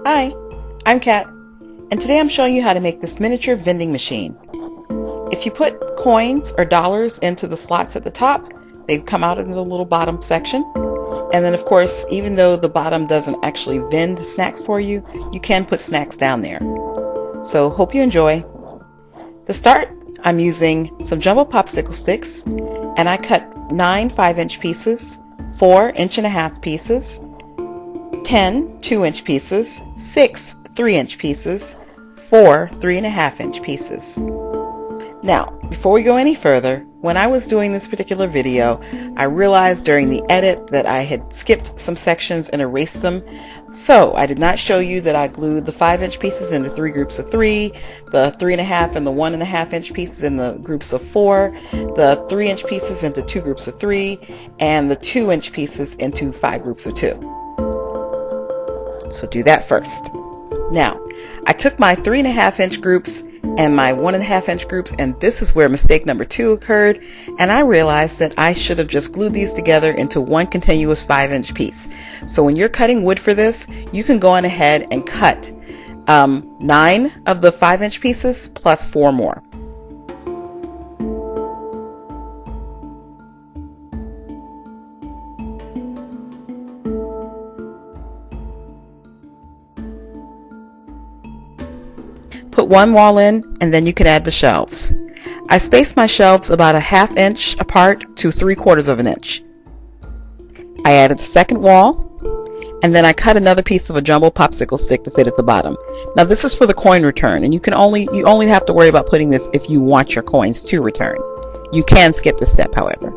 Hi, I'm Kat, and today I'm showing you how to make this miniature vending machine. If you put coins or dollars into the slots at the top, they come out in the little bottom section. And then of course, even though the bottom doesn't actually vend snacks for you, you can put snacks down there. So hope you enjoy. To start, I'm using some jumbo popsicle sticks, and I cut 9 5-inch pieces, 4 1.5-inch pieces, 10 2-inch pieces, 6 3-inch pieces, 4 3.5-inch pieces. Now, before we go any further, when I was doing this particular video, I realized during the edit that I had skipped some sections and erased them. So I did not show you that I glued the 5-inch pieces into 3 groups of 3, the 3.5 and the 1.5-inch pieces in the groups of 4, the 3-inch pieces into 2 groups of 3, and the 2-inch pieces into 5 groups of 2. So do that first. Now, I took my 3.5-inch groups and my 1.5-inch groups, and this is where mistake number 2 occurred, and I realized that I should have just glued these together into one continuous 5-inch piece. So when you're cutting wood for this, you can go on ahead and cut 9 of the 5-inch pieces plus 4 more. Put one wall in, and then you can add the shelves. I spaced my shelves about a 1/2 inch apart to 3/4 of an inch. I added the second wall, and then I cut another piece of a jumbo popsicle stick to fit at the bottom. Now this is for the coin return, and you only have to worry about putting this if you want your coins to return. You can skip this step, however.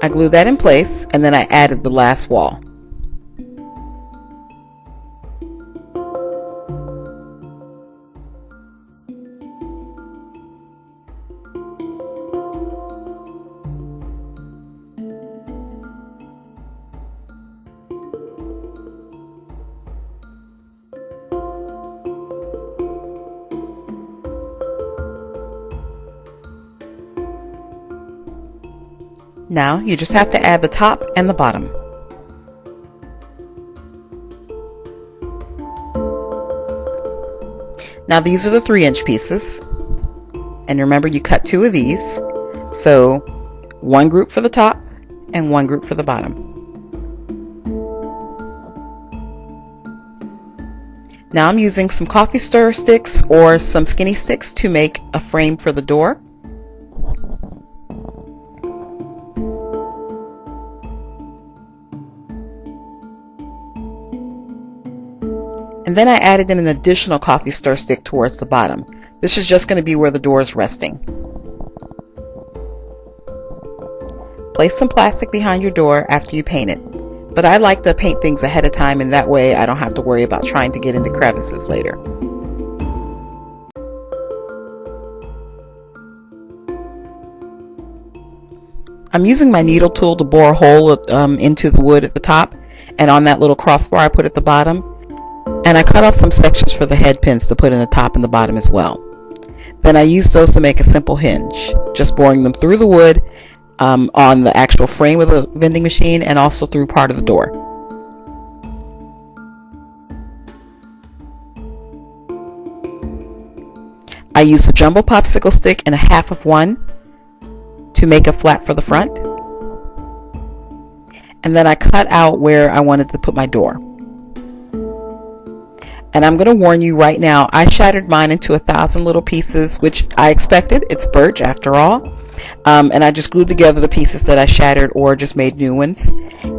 I glued that in place, and then I added the last wall. Now you just have to add the top and the bottom. Now these are the 3-inch pieces, and remember you cut 2 of these, so one group for the top and one group for the bottom. Now I'm using some coffee stir sticks or some skinny sticks to make a frame for the door. And then I added in an additional coffee stir stick towards the bottom. This is just going to be where the door is resting. Place some plastic behind your door after you paint it. But I like to paint things ahead of time, and that way I don't have to worry about trying to get into crevices later. I'm using my needle tool to bore a hole into the wood at the top, and on that little crossbar I put at the bottom. And I cut off some sections for the head pins to put in the top and the bottom as well. Then I used those to make a simple hinge, just boring them through the wood on the actual frame of the vending machine and also through part of the door. I used a jumbo popsicle stick and a 1/2 of one to make a flap for the front. And then I cut out where I wanted to put my door. And I'm going to warn you right now, I shattered mine into 1,000 little pieces, which I expected. It's birch after all. And I just glued together the pieces that I shattered or just made new ones.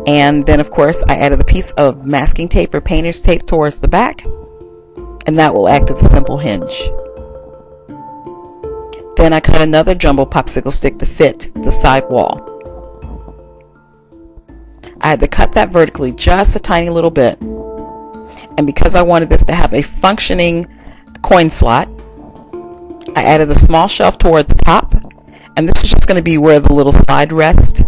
And then of course I added a piece of masking tape or painter's tape towards the back, and that will act as a simple hinge. Then I cut another jumbo popsicle stick to fit the side wall. I had to cut that vertically just a tiny little bit. And because I wanted this to have a functioning coin slot, I added a small shelf toward the top, and this is just going to be where the little slide rests.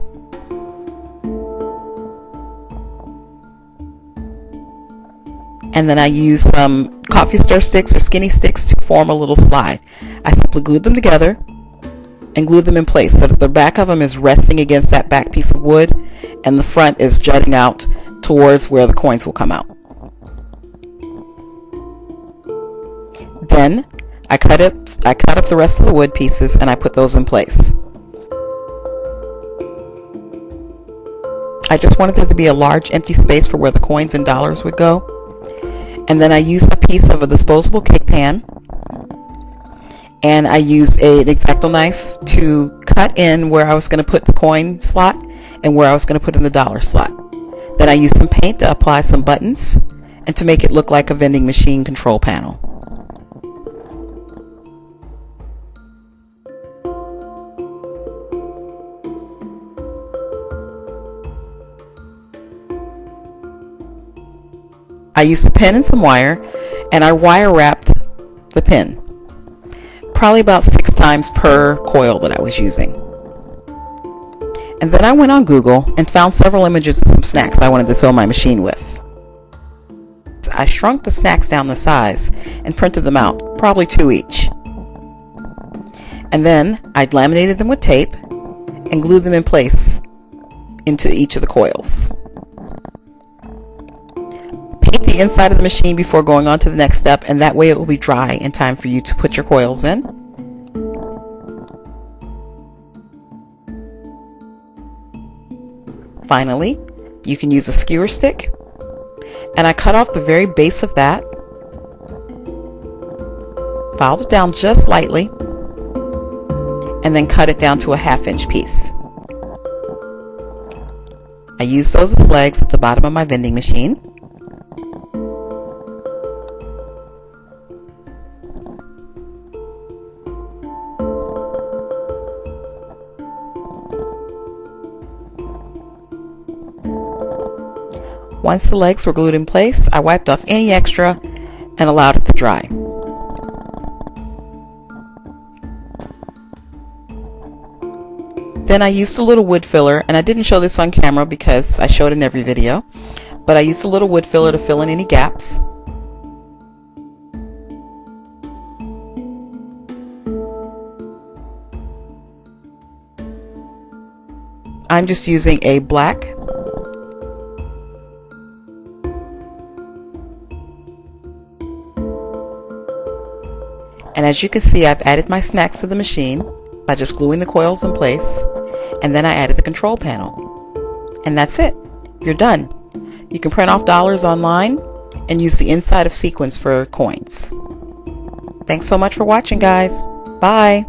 And then I used some coffee stir sticks or skinny sticks to form a little slide. I simply glued them together and glued them in place so that the back of them is resting against that back piece of wood and the front is jutting out towards where the coins will come out. Then I cut up the rest of the wood pieces and I put those in place. I just wanted there to be a large empty space for where the coins and dollars would go. And then I used a piece of a disposable cake pan, and I used an X-Acto knife to cut in where I was going to put the coin slot and where I was going to put in the dollar slot. Then I used some paint to apply some buttons and to make it look like a vending machine control panel. I used a pin and some wire, and I wire wrapped the pin, probably about 6 times per coil that I was using. And then I went on Google and found several images of some snacks I wanted to fill my machine with. I shrunk the snacks down the size and printed them out, probably 2 each. And then I laminated them with tape and glued them in place into each of the coils. Paint the inside of the machine before going on to the next step, and that way it will be dry in time for you to put your coils in. Finally, you can use a skewer stick, and I cut off the very base of that, filed it down just lightly, and then cut it down to a 1/2 inch piece. I used those as legs at the bottom of my vending machine. Once the legs were glued in place, I wiped off any extra and allowed it to dry. Then I used a little wood filler, and I didn't show this on camera because I show it in every video, but I used a little wood filler to fill in any gaps. I'm just using a black and as you can see, I've added my snacks to the machine by just gluing the coils in place, and then I added the control panel. And that's it. You're done. You can print off dollars online and use the inside of sequins for coins. Thanks so much for watching, guys. Bye.